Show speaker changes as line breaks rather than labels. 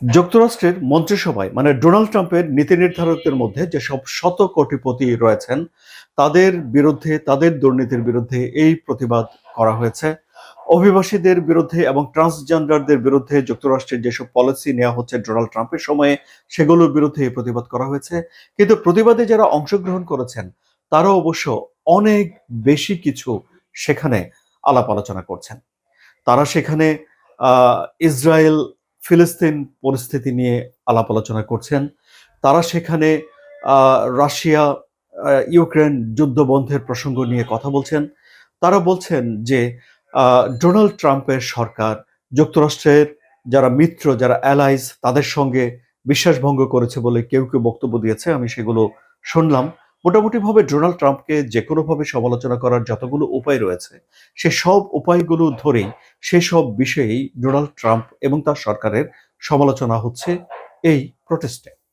যুক্তরাষ্ট্রের মন্ত্রিসভায় মানে ডোনাল্ড ট্রাম্পের নীতি নির্ধারকদের মধ্যে যেসব শত কোটিপতি রয়েছেন তাদের বিরুদ্ধে, তাদের দুর্নীতির বিরুদ্ধে এই প্রতিবাদ করা হয়েছে। অভিবাসীদের বিরুদ্ধে এবং ট্রান্সজেন্ডারদের বিরুদ্ধে যুক্তরাষ্ট্রের যেসব পলিসি নেওয়া হচ্ছে ডোনাল্ড ট্রাম্পের সময়ে, সেগুলোর বিরুদ্ধে এই প্রতিবাদ করা হয়েছে। কিন্তু প্রতিবাদে যারা অংশগ্রহণ করেছেন তারা অবশ্য অনেক বেশি কিছু সেখানে আলাপ আলোচনা করছেন। তারা সেখানে আহ, ইসরায়েল ফিলিস্তিন পরিস্থিতি নিয়ে আলাপ আলোচনা করছেন। তারা সেখানে রাশিয়া ইউক্রেন যুদ্ধ বন্ধের প্রসঙ্গ নিয়ে কথা বলছেন। তারা বলছেন যে ডোনাল্ড ট্রাম্পের সরকার যুক্তরাষ্ট্রের যারা মিত্র, যারা অ্যালাইজ, তাদের সঙ্গে বিশ্বাসভঙ্গ করেছে বলে কেউ কেউ বক্তব্য দিয়েছে। আমি সেগুলো শুনলাম। মোটামুটিভাবে ডোনাল্ড ট্রাম্পকে যে কোনোভাবে সমালোচনা করার যতগুলো উপায় রয়েছে, সে সব উপায়গুলো ধরেই সেসব বিষয়েই ডোনাল্ড ট্রাম্প এবং তার সরকারের সমালোচনা হচ্ছে এই প্রোটেস্টে।